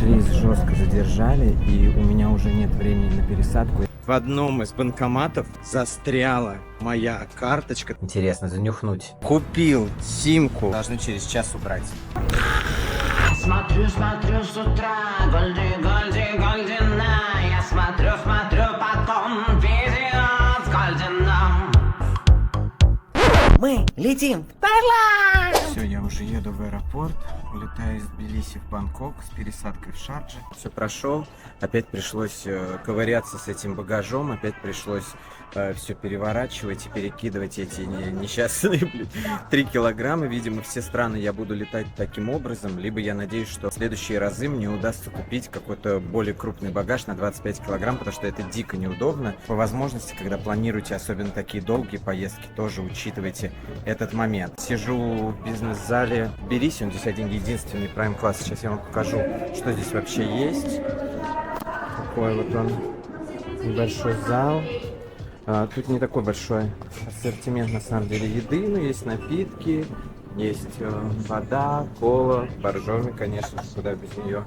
Наш рейс жестко задержали, и у меня уже нет времени на пересадку. В одном из банкоматов застряла моя карточка. Интересно, занюхнуть. Купил симку. Должны через час убрать. Смотрю с утра, Гольдина. Я смотрю, потом видео с Гольдином. Мы летим в Таиланд! Все, я уже еду в аэропорт. Улетаю из Тбилиси в Бангкок с пересадкой в Шардже. Все прошел. Опять пришлось ковыряться с этим багажом. Опять пришлось все переворачивать и перекидывать эти несчастные 3 килограмма. Видимо, все страны я буду летать таким образом. Либо я надеюсь, что в следующие разы мне удастся купить какой-то более крупный багаж на 25 килограмм, потому что это дико неудобно. По возможности, когда планируете особенно такие долгие поездки, тоже учитывайте этот момент. Сижу в бизнес-зале в Тбилиси. Он здесь единственный прайм-класс. Сейчас я вам покажу, что здесь вообще есть. Такой вот он небольшой зал. Тут не такой большой ассортимент на самом деле еды, но есть напитки, есть вода, кола, боржоми, конечно, куда без нее,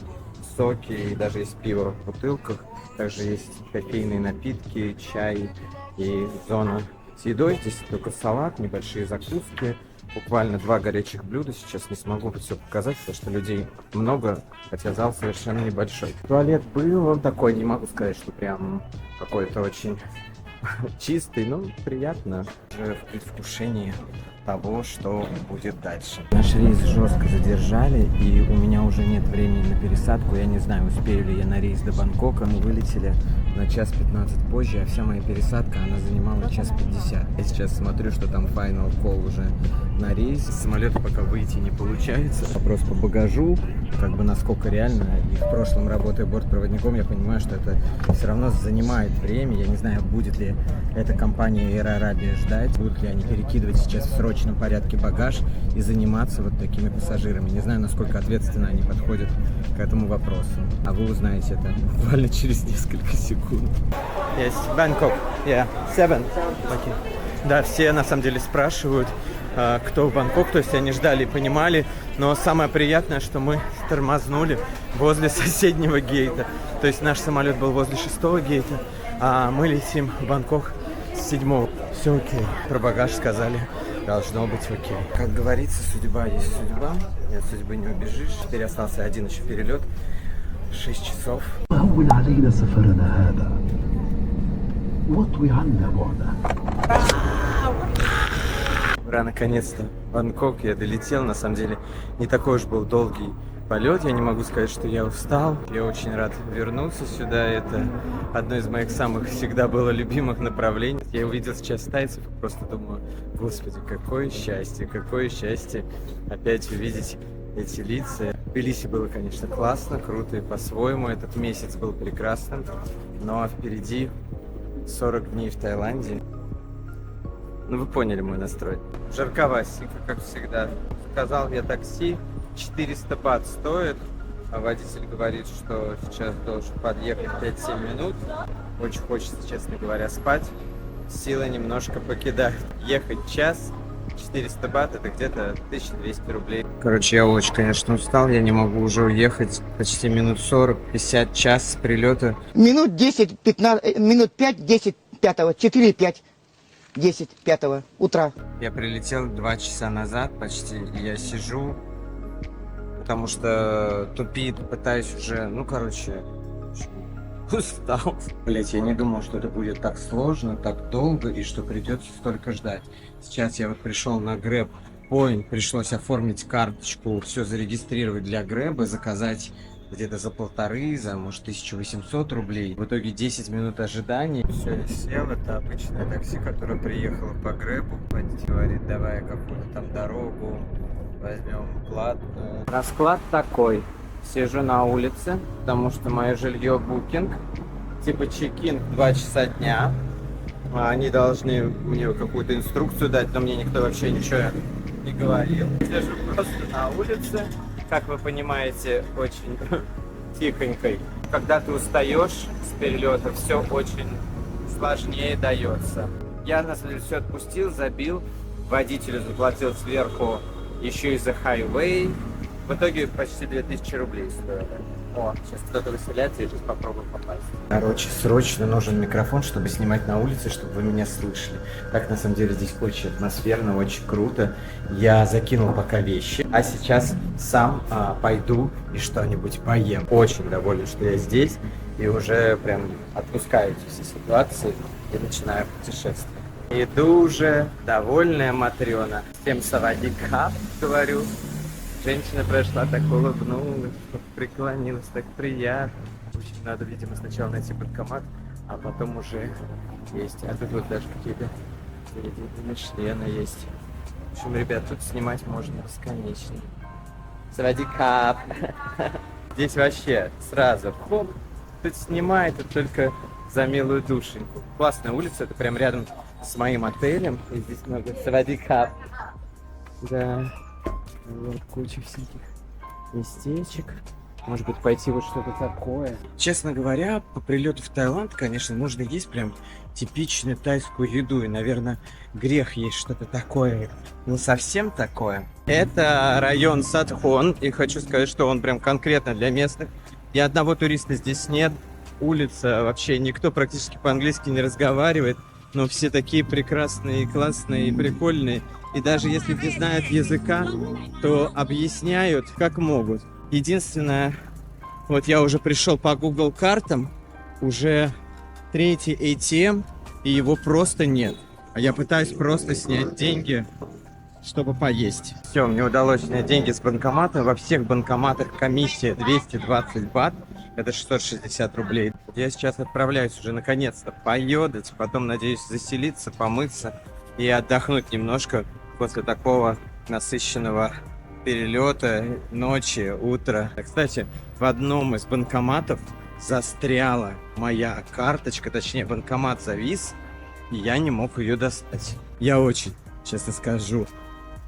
соки, и даже есть пиво в бутылках. Также есть кофейные напитки, чай и зона с едой. Здесь только салат, небольшие закуски. Буквально 2 горячих блюда. Сейчас не смогу все показать, потому что людей много, хотя зал совершенно небольшой. Туалет был, он такой, не могу сказать, что прям какой-то очень чистый, но приятно. Уже в предвкушении того, что будет дальше. Наш рейс жестко задержали, и у меня уже нет времени на пересадку. Я не знаю, успею ли я на рейс до Бангкока. Мы вылетели на час 15 позже, а вся моя пересадка, она занимала час 50. Я сейчас смотрю, что там final call уже на рейс. С самолета пока выйти не получается. Вопрос по багажу, как бы насколько реально. И в прошлом, работая бортпроводником, я понимаю, что это все равно занимает время. Я не знаю, будет ли эта компания Air Arabia ждать, будут ли они перекидывать сейчас в срочном порядке багаж и заниматься вот такими пассажирами. Не знаю, насколько ответственно они подходят к этому вопросу. А вы узнаете это буквально через несколько секунд. Есть Бангкок, 7. Okay. Да, все на самом деле спрашивают, кто в Бангкок, то есть они ждали и понимали, но самое приятное, что мы тормознули возле соседнего гейта. То есть наш самолет был возле 6-го гейта, а мы летим в Бангкок с 7-го. Все окей. Про багаж сказали, должно быть окей. Как говорится, судьба есть судьба, и от судьбы не убежишь. Теперь остался один еще перелет, 6 часов. Ура, наконец-то Бангкок, я долетел. На самом деле не такой уж был долгий полет. Я не могу сказать, что я устал. Я очень рад вернуться сюда. Это одно из моих самых всегда было любимых направлений. Я увидел сейчас тайцев и просто думаю, господи, какое счастье опять увидеть эти лица. В Тбилиси было, конечно, классно, круто и по-своему. Этот месяц был прекрасным. Но впереди 40 дней в Таиланде. Ну, вы поняли мой настрой. Жарковасенько, как всегда. Заказал я такси. 400 бат стоит. А водитель говорит, что сейчас должен подъехать 5-7 минут. Очень хочется, честно говоря, спать. Силы немножко покидают. Ехать час. 400 бат, это где-то 1200 рублей. Короче, я очень, конечно, устал. Я не могу уже уехать. Почти минут 40-50, час с прилета. Минут 10-15, минут 5-10 5-го, 4-5. 10 5 утра. Я прилетел 2 часа назад почти, и я сижу, потому что тупит, пытаюсь уже, устал. Блять, я не думал, что это будет так сложно, так долго, и что придется столько ждать. Сейчас я вот пришел на Grab Point, пришлось оформить карточку, все зарегистрировать для Grab, заказать где-то за 1500, может 1800 рублей. В итоге 10 минут ожидания. Все, я сел. Это обычное такси, которое приехало по Грэбу. Водитель говорит, давай какую-то там дорогу возьмем платную. Расклад такой. Сижу на улице, потому что мое жилье букинг. Типа чекин в 2 часа дня. Они должны мне какую-то инструкцию дать, но мне никто вообще ничего не говорил. Сижу просто на улице. Как вы понимаете, очень тихонькой. Когда ты устаешь с перелета, все очень сложнее дается. Я на самом деле все отпустил, забил. Водителю заплатил сверху еще и за хайвей. В итоге почти 2000 рублей стоило. О, сейчас кто-то выселяется, я сейчас попробую попасть. Короче, срочно нужен микрофон, чтобы снимать на улице, чтобы вы меня слышали. Так, на самом деле, здесь очень атмосферно, очень круто. Я закинул пока вещи, а сейчас сам пойду и что-нибудь поем. Очень доволен, что я здесь, и уже прям отпускаю эти все ситуации и начинаю путешествие. Иду уже, довольная Матрена. Всем савадикап, говорю. Женщина прошла, так улыбнулась, преклонилась, так приятно. Очень надо, видимо, сначала найти банкомат, а потом уже есть. А тут вот даже какие-то члены есть. В общем, ребят, тут снимать можно бесконечно. Савадикап. Здесь вообще сразу хоп, тут снимает, тут только за милую душеньку. Классная улица, это прям рядом с моим отелем. И здесь много савадикап. Да. Вот куча всяких местечек. Может быть, пойти вот что-то такое. Честно говоря, по прилету в Таиланд, конечно, можно есть прям типичную тайскую еду. И, наверное, грех есть что-то такое, не совсем такое. Это район Сатхон. И хочу сказать, что он прям конкретно для местных. Ни одного туриста здесь нет. Улица, вообще никто практически по-английски не разговаривает. Но все такие прекрасные, классные и прикольные. И даже если не знают языка, то объясняют как могут. Единственное, вот я уже пришел по Google картам, уже третий ATM, и его просто нет. А я пытаюсь просто снять деньги, чтобы поесть. Все, мне удалось снять деньги с банкомата. Во всех банкоматах комиссия 220 бат. Это 660 рублей. Я сейчас отправляюсь уже наконец-то поедать, потом надеюсь заселиться, помыться и отдохнуть немножко после такого насыщенного перелета, ночи, утра. Кстати, в одном из банкоматов застряла моя карточка, точнее банкомат завис, и я не мог ее достать. Я очень, честно скажу,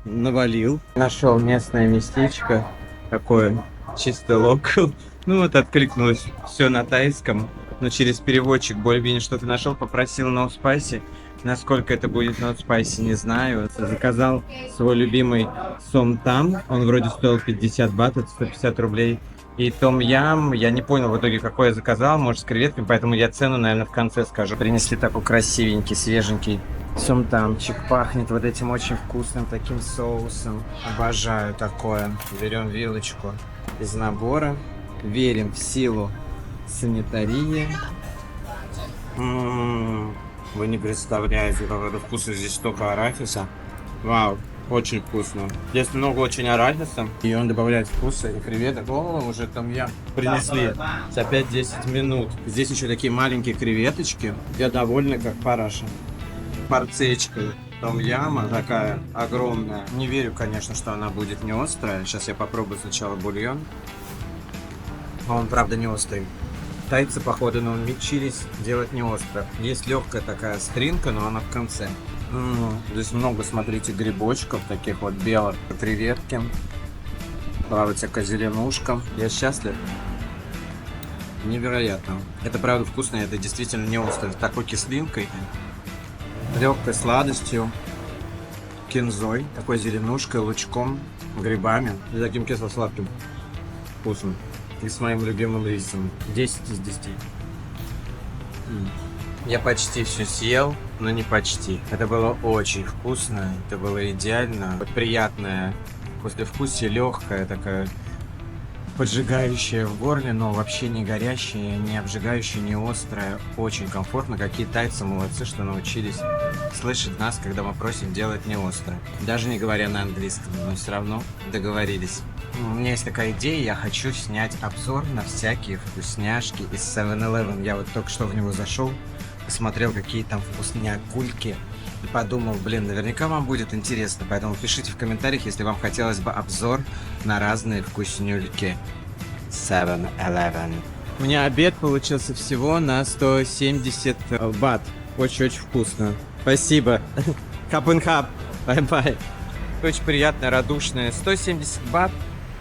навалил. Нашел местное местечко, такое чисто локал. Ну вот откликнулось все на тайском, но через переводчик более-менее что-то нашел, попросил no spicy. Насколько это будет no spicy, не знаю. Заказал свой любимый сом там, он вроде стоил 50 бат, это 150 рублей. И том ям, я не понял в итоге, какой я заказал, может с креветками, поэтому я цену, наверное, в конце скажу. Принесли такой красивенький, свеженький сом-тамчик, пахнет вот этим очень вкусным таким соусом. Обожаю такое. Берем вилочку из набора. Верим в силу санитарии. Вы не представляете, какого вкуса здесь столько арахиса. Вау, очень вкусно. Здесь много очень арахиса, и он добавляет вкуса и креветок. О, уже там я принесли за 5-10 минут. Здесь еще такие маленькие креветочки. Я довольна, как параша. Порцечка том-яма такая огромная. Не верю, конечно, что она будет не острая. Сейчас я попробую сначала бульон. Он, правда, не острый. Тайцы, походу, научились делать не остро. Есть легкая такая стринка, но она в конце. Здесь много, смотрите, грибочков, таких вот белых, креветки. Плавает всякая зеленушка. Я счастлив. Невероятно. Это, правда, вкусно, это действительно не остро. С такой кислинкой, легкой сладостью, кинзой, такой зеленушкой, лучком, грибами. И таким кисло-сладким вкусом. И с моим любимым рисом. 10 из 10. Я почти все съел, но не почти. Это было очень вкусно, это было идеально. Приятное послевкусие, легкое, такая поджигающая в горле, но вообще не горящая, не обжигающая, не острая. Очень комфортно. Какие тайцы молодцы, что научились слышать нас, когда мы просим делать не остро. Даже не говоря на английском, но все равно договорились. У меня есть такая идея, я хочу снять обзор на всякие вкусняшки из 7-Eleven. Я вот только что в него зашел, посмотрел, какие там вкуснякульки, и подумал, блин, наверняка вам будет интересно, поэтому пишите в комментариях, если вам хотелось бы обзор на разные вкуснюльки 7-Eleven. У меня обед получился всего на 170 бат. Очень-очень вкусно. Спасибо. Хап-н-хап. Бай-бай. Очень приятное, радушное. 170 бат.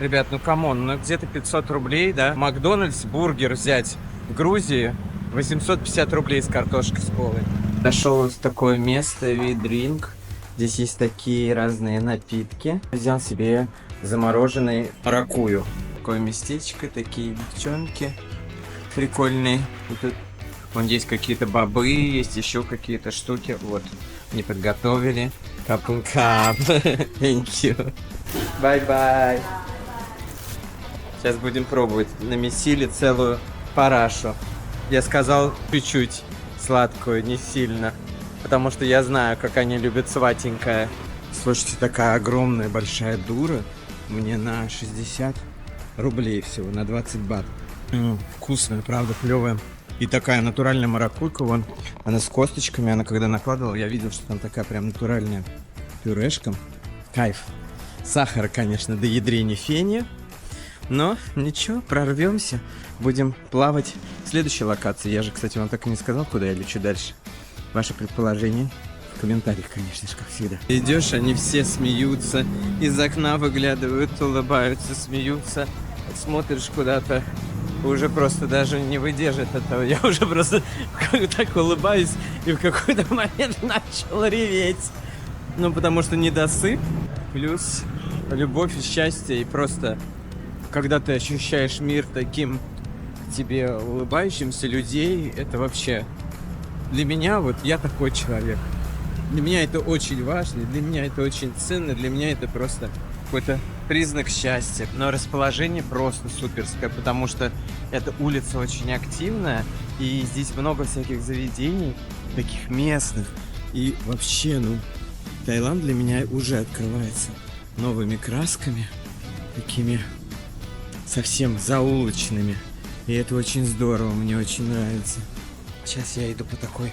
Ребят, ну камон, ну где-то 500 рублей, да? Макдональдс бургер взять в Грузии 850 рублей с картошкой с колой. Нашел в такое место, We-Drink. Здесь есть такие разные напитки. Взял себе замороженный маракую. такое местечко, такие девчонки прикольные. И тут вон есть какие-то бобы, есть еще какие-то штуки. Вот, мне подготовили. Капункап. Thank you. Bye-bye. Сейчас будем пробовать. Намесили целую парашу. Я сказал чуть-чуть сладкую, не сильно. Потому что я знаю, как они любят сладенькое. Слушайте, такая огромная большая дура. Мне на 60 рублей всего, на 20 бат. Вкусная, правда, клевая. И такая натуральная маракуйка, вон. Она с косточками, она когда накладывала, я видел, что там такая прям натуральная пюрешка. Кайф. Сахара, конечно, до ядрения фени. Но ничего, прорвемся. Будем плавать в следующей локации. Я же, кстати, вам так и не сказал, куда я лечу дальше. Ваши предположения в комментариях, конечно же, как всегда. Идешь, они все смеются. Из окна выглядывают, улыбаются, смеются. Смотришь куда-то, уже просто даже не выдержит этого. Я уже просто так улыбаюсь и в какой-то момент начал реветь. Ну, потому что недосып, плюс любовь и счастье, и просто когда ты ощущаешь мир таким тебе улыбающимся людей, это вообще... Для меня, вот я такой человек. Для меня это очень важно, для меня это очень ценно, для меня это просто какой-то признак счастья. Но расположение просто суперское, потому что эта улица очень активная, и здесь много всяких заведений, таких местных. И вообще, ну, Таиланд для меня уже открывается новыми красками, такими совсем заулочными. И это очень здорово, мне очень нравится. Сейчас я иду по такой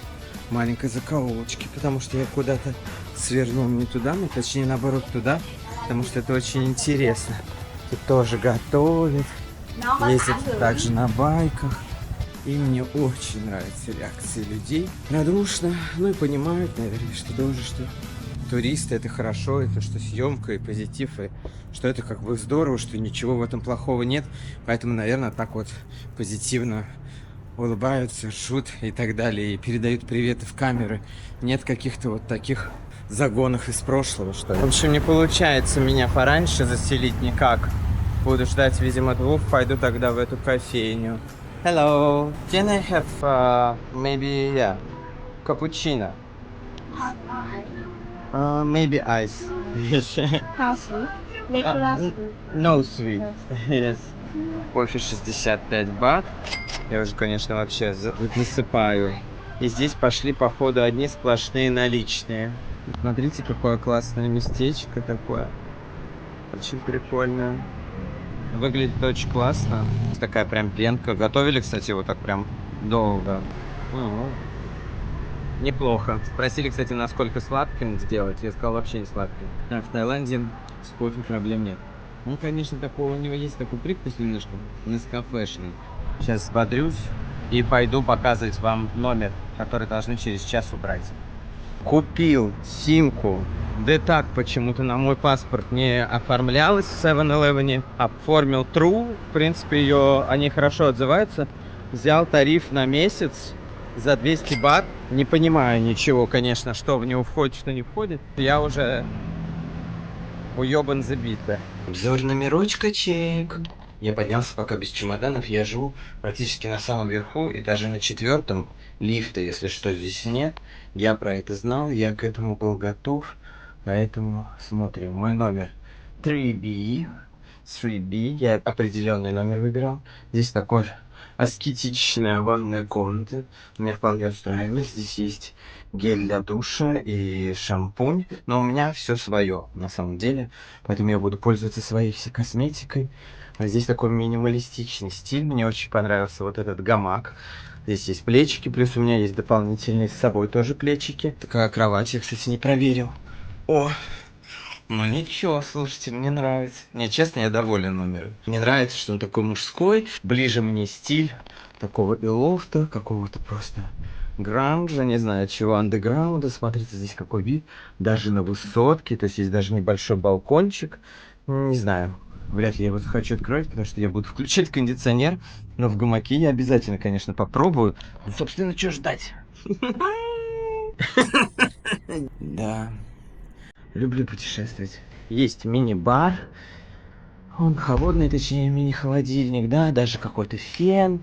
маленькой закоулочке, потому что я куда-то свернул не туда, ну, точнее, наоборот, туда, потому что это очень интересно. Тут тоже готовят, ездят также на байках. И мне очень нравятся реакции людей. Радушно, ну и понимают, наверное, что тоже, что туристы это хорошо, это что съемка и позитив, и что это как бы здорово, что ничего в этом плохого нет. Поэтому, наверное, так вот позитивно улыбаются, шут и так далее, и передают приветы в камеры. Нет каких-то вот таких загонов из прошлого, что ли. В общем, не получается меня пораньше заселить никак. Буду ждать, видимо, 2, пойду тогда в эту кофейню. Hello, can I have maybe, yeah, cappuccino? Maybe ice. Yes. No sweet. Yes. Кофе 65 бат. Я уже, конечно, вообще насыпаю. И здесь пошли, походу, одни сплошные наличные. Смотрите, какое классное местечко такое. Очень прикольно. Выглядит очень классно. Такая прям пенка. Готовили, кстати, вот так прям долго. Неплохо. Спросили, кстати, насколько сладким сделать. Я сказал, вообще не сладким. Так, в Таиланде с кофе проблем нет. Ну, конечно, такого у него есть такой привкус немножко нескафешный. Сейчас взбодрюсь и пойду показывать вам номер, который должны через час убрать. Купил симку. Да так почему-то на мой паспорт не оформлялась в 7-Eleven. Оформил True. В принципе, они хорошо отзываются. Взял тариф на месяц за 200 бат. Не понимаю ничего, конечно, что в него входит, что не входит. Я уже уебан забито. Обзор номерочка-чек. Я поднялся пока без чемоданов. Я живу практически на самом верху, и даже на 4-м лифта, если что, здесь нет. Я про это знал, я к этому был готов. Поэтому смотрим. Мой номер 3B. 3B. Я определенный номер выбирал. Здесь такой аскетичная ванная комната. Меня вполне устраивает. Здесь есть гель для душа и шампунь. Но у меня все свое на самом деле. Поэтому я буду пользоваться своей всей косметикой. А здесь такой минималистичный стиль. Мне очень понравился вот этот гамак. Здесь есть плечики, плюс у меня есть дополнительные с собой тоже плечики. Такая кровать, я, кстати, не проверил. О, ну ничего, слушайте, мне нравится. Не, честно, я доволен номером. Мне нравится, что он такой мужской. Ближе мне стиль такого и лофта, какого-то просто гранжа, не знаю чего, андеграунда. Смотрите, здесь какой вид. Даже на высотке, то есть есть даже небольшой балкончик. Не знаю, вряд ли я его захочу открыть, потому что я буду включать кондиционер. Но в гамаке я обязательно, конечно, попробую. Ну, собственно, что ждать? Да. Люблю путешествовать. Есть мини-бар. Он холодный, точнее, мини-холодильник, да, даже какой-то фен,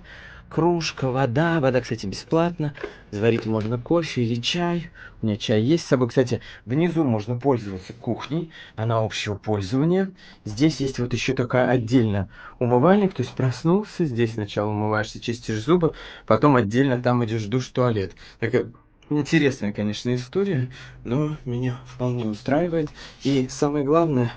кружка, вода. Вода, кстати, бесплатно. Заварить можно кофе или чай. У меня чай есть с собой. Кстати, внизу можно пользоваться кухней. Она общего пользования. Здесь есть вот еще такая отдельно умывальник. То есть проснулся, здесь сначала умываешься, чистишь зубы, потом отдельно там идешь в душ, туалет. Такая интересная, конечно, история, но меня вполне устраивает. И самое главное,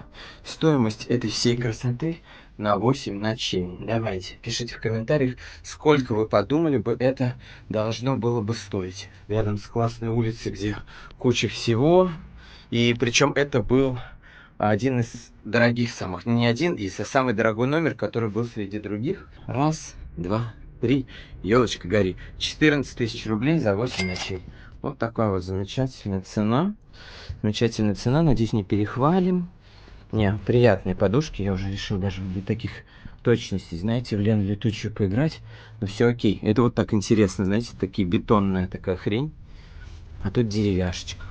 стоимость этой всей красоты на 8 ночей. Давайте, пишите в комментариях, сколько вы подумали бы это должно было бы стоить. Рядом с классной улицей, где куча всего. И причем это был один из дорогих самых, не один из, а самый дорогой номер, который был среди других. Раз, два, три, елочка гори. 14 тысяч рублей за 8 ночей. Вот такая вот замечательная цена. Замечательная цена, надеюсь, не перехвалим. Не, приятные подушки, я уже решил даже для таких точностей, знаете, в Лену летучую поиграть. Но все окей. Это вот так интересно, знаете, такие бетонная такая хрень. А тут деревяшечка.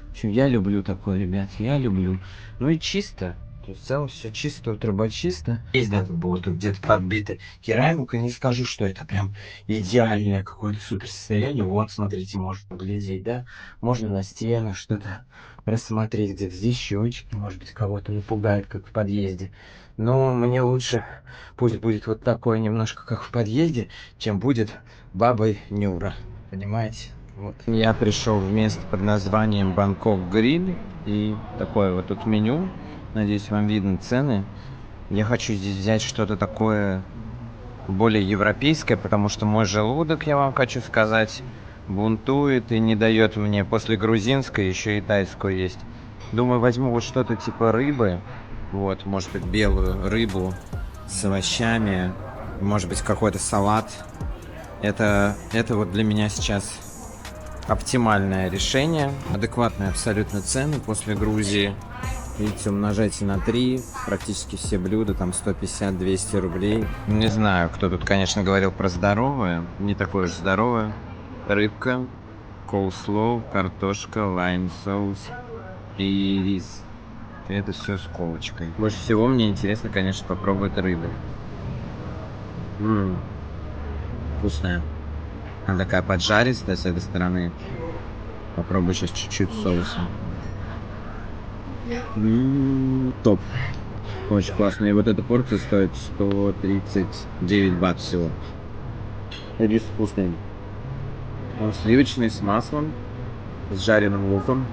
В общем, я люблю такое, ребят, я люблю. Ну и чисто. То есть в целом все чисто, чисто. Есть, да, тут где-то подбита керамика. Не скажу, что это прям идеальное какое-то супер состояние. Вот, смотрите, можно поглядеть, да. Можно на стенах что-то рассмотреть, где-то здесь щечки, может быть, кого-то напугает, как в подъезде. Но мне лучше, пусть будет вот такое немножко, как в подъезде, чем будет бабой Нюра. Понимаете? Вот. Я пришел в место под названием Бангкок Гриль. И такое вот тут меню. Надеюсь, вам видно цены. Я хочу здесь взять что-то такое более европейское, потому что мой желудок, я вам хочу сказать, бунтует и не дает мне после грузинской еще и тайскую есть. Думаю, возьму вот что-то типа рыбы. Вот, может быть, белую рыбу с овощами. Может быть, какой-то салат. Это вот для меня сейчас оптимальное решение. Адекватные абсолютно цены после Грузии. Видите, умножайте на 3, практически все блюда, там 150-200 рублей. Не знаю, кто тут, конечно, говорил про здоровое, не такое уж здоровое. Рыбка, коуслоу, картошка, лайм-соус и рис. И это все с колочкой. Больше всего мне интересно, конечно, попробовать рыбу. Вкусная. Она такая поджаристая с этой стороны. Попробую сейчас чуть-чуть соуса. Топ. Очень классно. И вот эта порция стоит 139 бат всего. Рис вкусный. Он сливочный, с маслом, с жареным луком.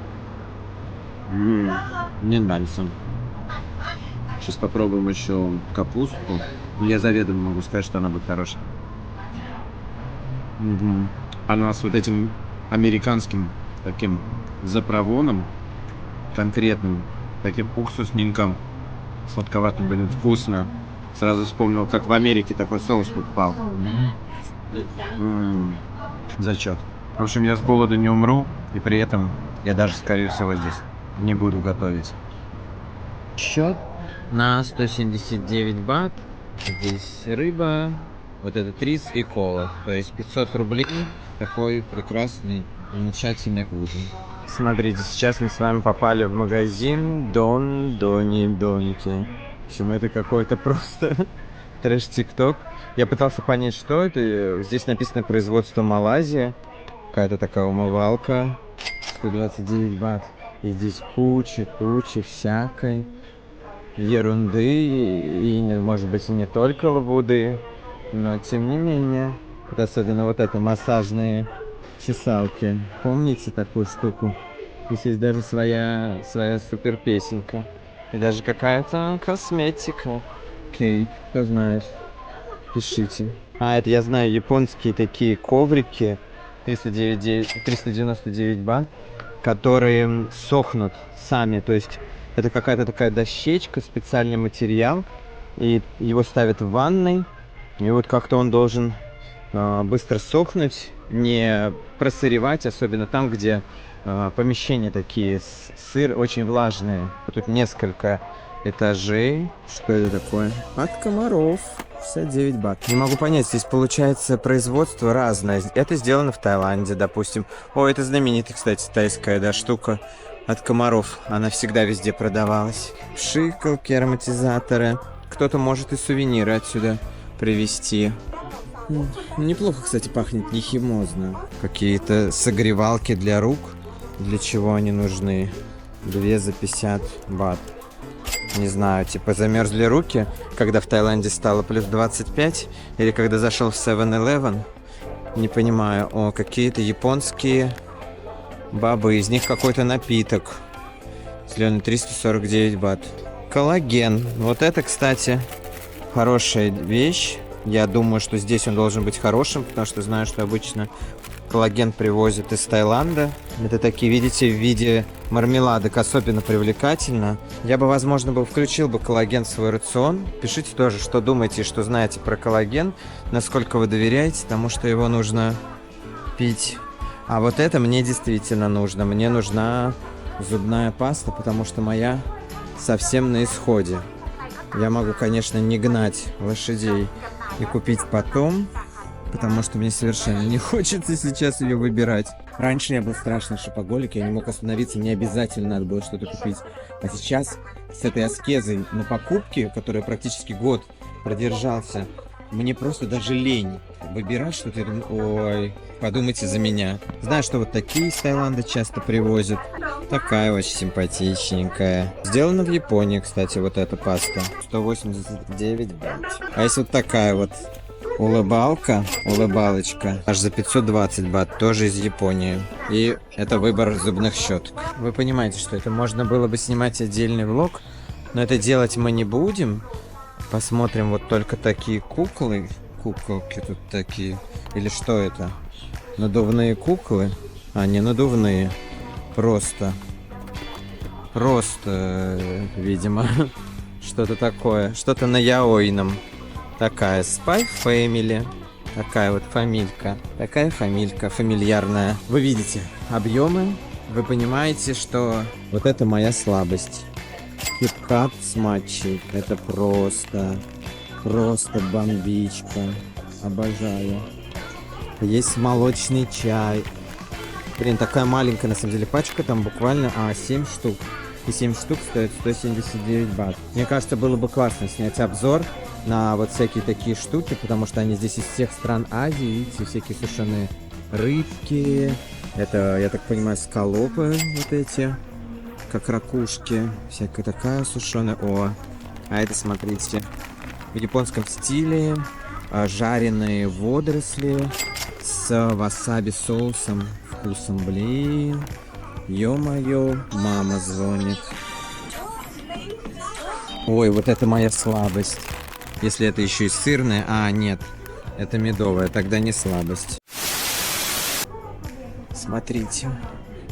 Мне нравится. Сейчас попробуем еще капусту. Я заведомо могу сказать, что она будет хорошая. Она с вот этим американским таким заправоном, конкретным, таким уксусненьким, сладковатым, блин, вкусно. Сразу вспомнил, как в Америке такой соус покупал. Зачет. В общем, я с голоду не умру, и при этом я даже, скорее всего, здесь не буду готовить. Счет на 179 бат. Здесь рыба, вот этот рис и кола. То есть 500 рублей. Такой прекрасный, замечательный ужин. Смотрите, сейчас мы с вами попали в магазин Доники. В общем, это какой-то просто трэш-тикток. Я пытался понять, что это. Здесь написано производство Малайзия. Какая-то такая умывалка. 129 бат. И здесь куча всякой ерунды. И, может быть, и не только лабуды. Но, тем не менее. Вот особенно вот это массажные чесалки. Помните такую штуку? Здесь есть даже своя супер песенка. И даже какая-то косметика. Окей, кто знает. Пишите. А, это я знаю, японские такие коврики. 399 бат. Которые сохнут сами. То есть это какая-то такая дощечка, специальный материал. И его ставят в ванной. И вот как-то он должен быстро сохнуть, не просыревать, особенно там, где помещения такие, сыр очень влажные. Тут несколько этажей. Что это такое? От комаров. 59 бат. Не могу понять, здесь получается производство разное. Это сделано в Таиланде, допустим. О, это знаменитая, кстати, тайская, да, штука от комаров. Она всегда везде продавалась. Пшикалки, ароматизаторы. кто-то может и сувениры отсюда привезти. Неплохо, кстати, пахнет, не химозно. Какие-то согревалки для рук. Для чего они нужны? 2 за 50 бат. Не знаю, типа замерзли руки, когда в Таиланде стало плюс 25, или когда зашел в 7-Eleven. Не понимаю. О, какие-то японские бабы, из них какой-то напиток. Зеленый 349 бат. Коллаген. Вот это, кстати, хорошая вещь. Я думаю, что здесь он должен быть хорошим, потому что знаю, что обычно коллаген привозят из Таиланда. Это такие, видите, в виде мармеладок, особенно привлекательно. Я бы, возможно, включил бы коллаген в свой рацион. Пишите тоже, что думаете и что знаете про коллаген, насколько вы доверяете тому, что его нужно пить. А вот это мне действительно нужно. Мне нужна зубная паста, потому что моя совсем на исходе. Я могу, конечно, не гнать лошадей и купить потом, потому что мне совершенно не хочется сейчас ее выбирать. Раньше я был страшный шопоголик, я не мог остановиться, мне обязательно надо было что-то купить. А сейчас с этой аскезой на покупки, которая практически год продержался, мне просто даже лень выбирать что-то. Я думаю, ой, подумайте за меня. Знаю, что вот такие из Таиланда часто привозят. Такая очень симпатичненькая. Сделана в Японии, кстати, вот эта паста. 189 бат. А если вот такая вот улыбалочка, аж за 520 бат, тоже из Японии. И это выбор зубных щеток. Вы понимаете, что это можно было бы снимать отдельный влог, но это делать мы не будем. Посмотрим вот только такие куклы. Куколки тут такие. Или что это? Надувные куклы? А, не надувные. Просто, видимо, что-то такое. Что-то на яойном. Такая Spy Family. Такая вот фамилька. Такая фамилька фамильярная. Вы видите объемы. Вы понимаете, что вот это моя слабость. Киткат с матчей. Это просто бомбичка. Обожаю. Есть молочный чай. Блин, такая маленькая, на самом деле, пачка, там буквально 7 штук. И 7 штук стоит 179 бат. Мне кажется, было бы классно снять обзор на вот всякие такие штуки, потому что они здесь из всех стран Азии, видите, всякие сушеные рыбки. Это, я так понимаю, скалопы вот эти, как ракушки. Всякая такая сушеная. О, а это, смотрите, в японском стиле жареные водоросли с васаби соусом. Вкусом, блин. Ё-моё, мама звонит. Ой, вот это моя слабость. Если это еще и сырное. А, нет, это медовая, тогда не слабость. Смотрите.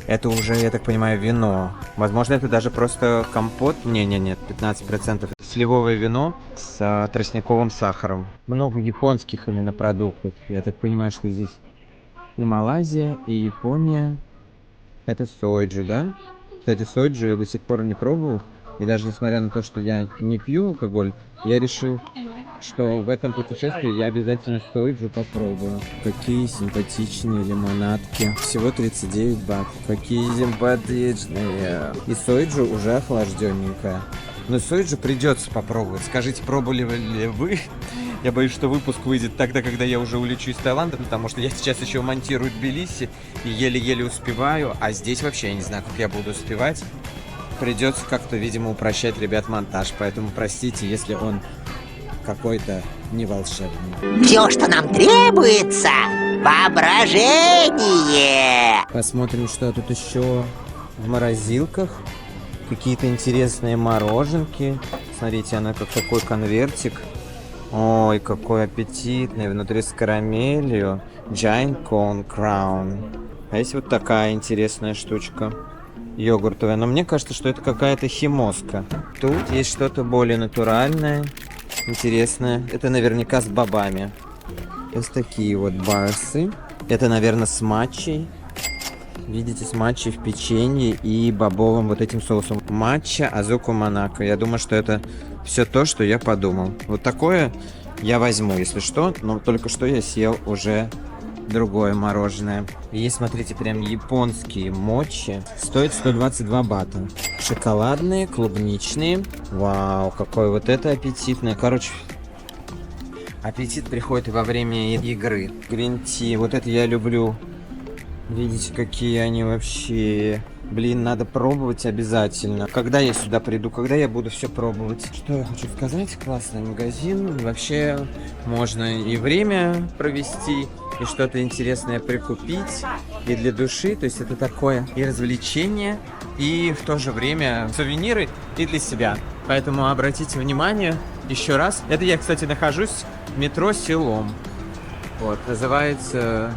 Это уже, я так понимаю, вино. Возможно, это даже просто компот. Не-не-нет, 15%. Сливовое вино с тростниковым сахаром. Много японских именно продуктов. Я так понимаю, что здесь и Малайзия, и Япония. Это соджу, да? Кстати, соджу я до сих пор не пробовал. И даже несмотря на то, что я не пью алкоголь, я решил, что в этом путешествии я обязательно соджу попробую. Какие симпатичные лимонадки. Всего 39 бат. Какие симпатичные. И соджу уже охлажденненькая. Но соджу придется попробовать. Скажите, пробовали ли вы? Я боюсь, что выпуск выйдет тогда, когда я уже улечу из Таиланда, потому что я сейчас еще монтирую Тбилиси и еле-еле успеваю, а здесь вообще я не знаю, как я буду успевать. Придется как-то, видимо, упрощать, ребят, монтаж, поэтому простите, если он какой-то не волшебный. Все, что нам требуется, воображение. Посмотрим, что тут еще в морозилках. Какие-то интересные мороженки. Смотрите, она как такой конвертик. Ой, какой аппетитный, внутри с карамелью. Giant Cone Crown. А есть вот такая интересная штучка. Йогуртовая. Но мне кажется, что это какая-то химозка. Тут есть что-то более натуральное, интересное. Это наверняка с бобами. Вот такие вот барсы. Это, наверное, с матчей. Видите, с матчей в печенье и бобовым вот этим соусом. Матча Азуку Монако. Я думаю, что это все то, что я подумал. Вот такое я возьму, если что. Но только что я съел уже другое мороженое. И есть, смотрите, прям японские мочи. Стоит 122 бата. Шоколадные, клубничные. Вау, какое вот это аппетитное. Короче, аппетит приходит и во время игры. Грин-ти, вот это я люблю. Видите, какие они вообще. Блин, надо пробовать обязательно. Когда я сюда приду, когда я буду все пробовать. Что я хочу сказать? Классный магазин. Вообще можно и время провести, и что-то интересное прикупить, и для души. То есть это такое и развлечение, и в то же время сувениры и для себя. Поэтому обратите внимание еще раз. Это я, кстати, нахожусь в метро Селом. Вот, называется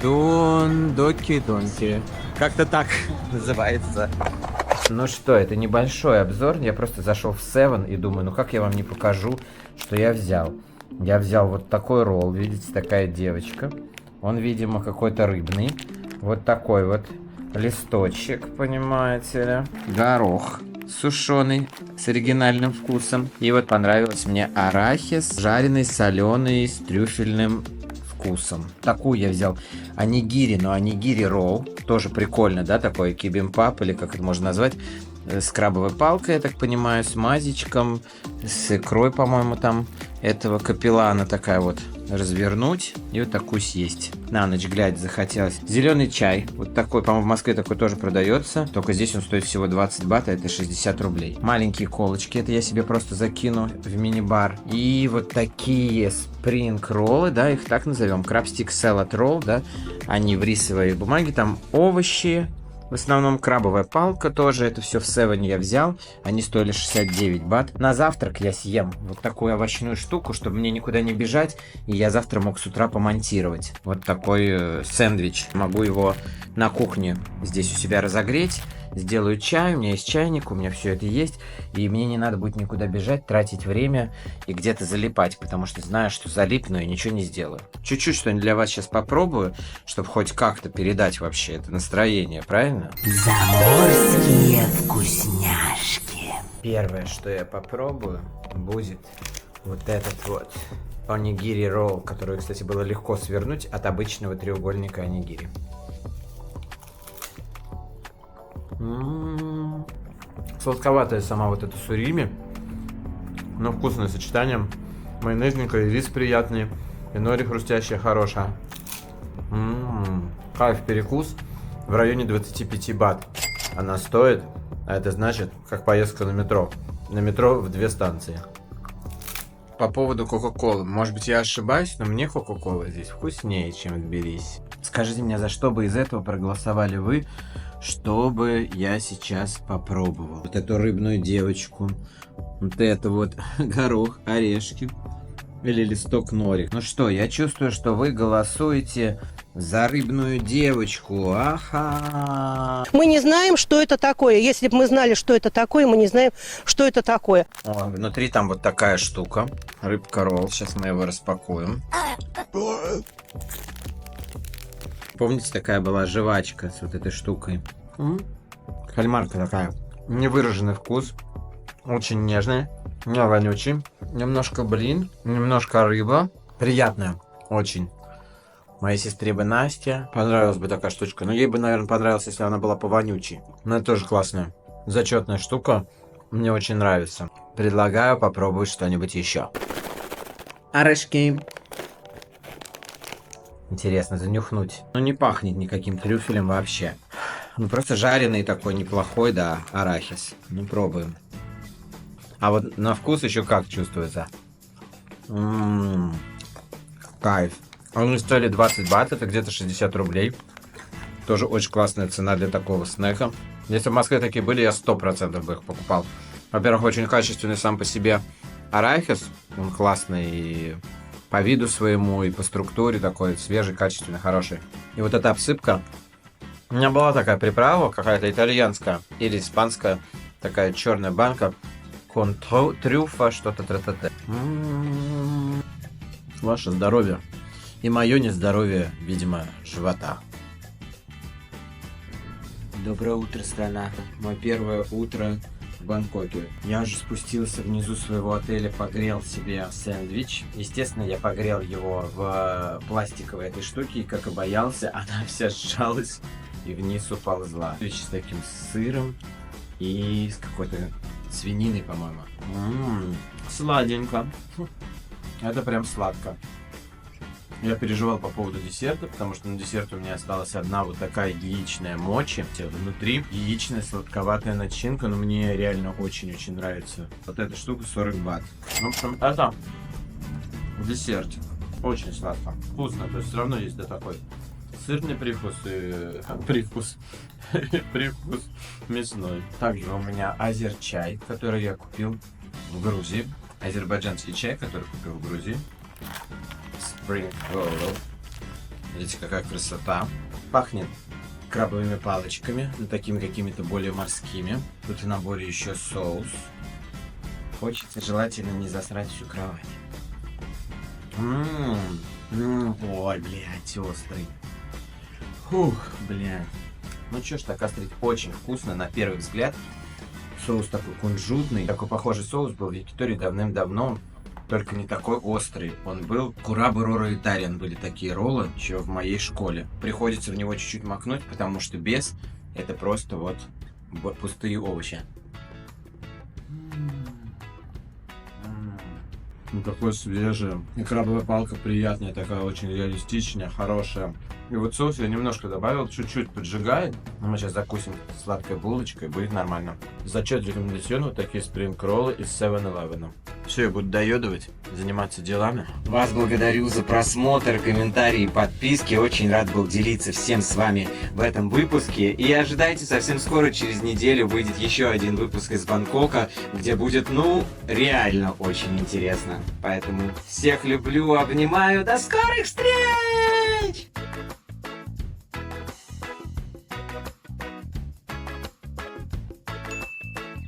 Доки-Донки. Как-то так называется. Ну что, это небольшой обзор. Я просто зашел в Seven и думаю, ну как я вам не покажу, что я взял. Я взял вот такой ролл, видите, такая девочка. Он, видимо, какой-то рыбный. Вот такой вот листочек, понимаете ли. Горох сушеный с оригинальным вкусом. И вот понравилось мне арахис, жареный, соленый, с трюфельным вкусом. Такую я взял онигири, но онигири ролл. Тоже прикольно, да, такой кибимпап, или как это можно назвать. С крабовой палкой, я так понимаю, с мазичком, с икрой, по-моему, там этого капеллана такая вот развернуть и вот такую съесть. На ночь глядя захотелось. Зеленый чай, вот такой, по-моему, в Москве такой тоже продается, только здесь он стоит всего 20 бат, а это 60 рублей. Маленькие колочки, это я себе просто закину в мини-бар. И вот такие спринг-роллы, да, их так назовем, крабстик салат ролл, да, они в рисовой бумаге, там овощи. В основном крабовая палка тоже, это все в Seven я взял, они стоили 69 бат. На завтрак я съем вот такую овощную штуку, чтобы мне никуда не бежать, и я завтра мог с утра помонтировать. Вот такой сэндвич, могу его на кухне здесь у себя разогреть, сделаю чай, у меня есть чайник, у меня все это есть, и мне не надо будет никуда бежать, тратить время и где-то залипать, потому что знаю, что залипну и ничего не сделаю. Чуть-чуть что-нибудь для вас сейчас попробую, чтобы хоть как-то передать вообще это настроение, правильно? Заморские вкусняшки. Первое, что я попробую, будет вот этот вот онигири ролл, который, кстати, было легко свернуть от обычного треугольника онигири. Сладковатая сама вот эта сурими, но вкусное сочетание. Майонезненько, и рис приятный, и нори хрустящая, хорошая. Кайф, перекус в районе 25 бат она стоит, а это значит, как поездка на метро. На метро в 2 станции. По поводу Кока-Колы, может быть, я ошибаюсь, но мне Кока-Кола здесь вкуснее, чем в Тбилиси. Скажите мне, за что бы из этого проголосовали вы, чтобы я сейчас попробовал? Вот эту рыбную девочку, вот это вот горох, орешки или листок нори. Ну что, я чувствую, что вы голосуете за рыбную девочку. Аха. Мы не знаем, что это такое. Если бы мы знали, что это такое, мы не знаем, что это такое. О, внутри там вот такая штука. Рыбка ролл. Сейчас мы его распакуем. Помните, такая была жвачка с вот этой штукой? Кальмарка такая. Невыраженный вкус. Очень нежный. Не вонючий. Немножко блин. Немножко рыба. Приятная. Очень. Моей сестре бы Насте понравилась бы такая штучка. Но ей бы, наверное, понравилось, если она была повонючей. Но это тоже классная. Зачетная штука. Мне очень нравится. Предлагаю попробовать что-нибудь еще. Орешки. Интересно занюхнуть. Ну, не пахнет никаким трюфелем вообще. Ну, просто жареный такой неплохой, да, арахис. Ну, пробуем. А вот на вкус еще как чувствуется? Кайф. Они стоили 20 бат, это где-то 60 рублей. Тоже очень классная цена для такого снека. Если в Москве такие были, я 100% бы их покупал. Во-первых, очень качественный сам по себе арахис. Он классный и по виду своему, и по структуре такой свежий, качественный, хороший. И вот эта обсыпка. У меня была такая приправа, какая-то итальянская или испанская. Такая черная банка. Трюфа, что-то тра-та-та. Ваше здоровье. И мое нездоровье, видимо, живота. Доброе утро, страна. Мое первое утро в Бангкоке. Я уже спустился внизу своего отеля, погрел себе сэндвич. Естественно, я погрел его в пластиковой этой штуке, и, как и боялся, она вся сжалась и вниз уползла. Сэндвич с таким сыром, и с какой-то свининой, по-моему. Сладенько. Это прям сладко. Я переживал по поводу десерта, потому что на десерт у меня осталась одна вот такая яичная мочи. Внутри яичная сладковатая начинка, но мне реально очень-очень нравится. Вот эта штука 40 бат. В общем, это десертик. Очень сладко. Вкусно. То есть все равно есть такой сырный привкус и привкус мясной. Также у меня азерчай, который я купил в Грузии. Азербайджанский чай, который купил в Грузии. Spring Roll. Видите, какая красота. Пахнет крабовыми палочками, но такими какими-то более морскими. Тут в наборе еще соус. Хочется желательно не засрать всю кровать. Ой, блядь, острый. Фух, блядь. Ну чё ж так острить, очень вкусно на первый взгляд. Соус такой кунжутный. Такой похожий соус был в Якитории давным-давно. Только не такой острый. Он был курабы роро итариан. Были такие роллы еще в моей школе. Приходится в него чуть-чуть макнуть, потому что без это просто вот пустые овощи. Ну, такое свежее. И крабовая палка приятная, такая очень реалистичная, хорошая. И вот соус я немножко добавил, чуть-чуть поджигает. Но мы сейчас закусим сладкой булочкой, будет нормально. Зачет рекомендацион вот такие спринг-роллы из 7-Eleven. Все, я буду доедывать, заниматься делами. Вас благодарю за просмотр, комментарии и подписки. Очень рад был делиться всем с вами в этом выпуске. И ожидайте, совсем скоро, через неделю, выйдет еще один выпуск из Бангкока, где будет, ну, реально очень интересно. Поэтому всех люблю, обнимаю. До скорых встреч!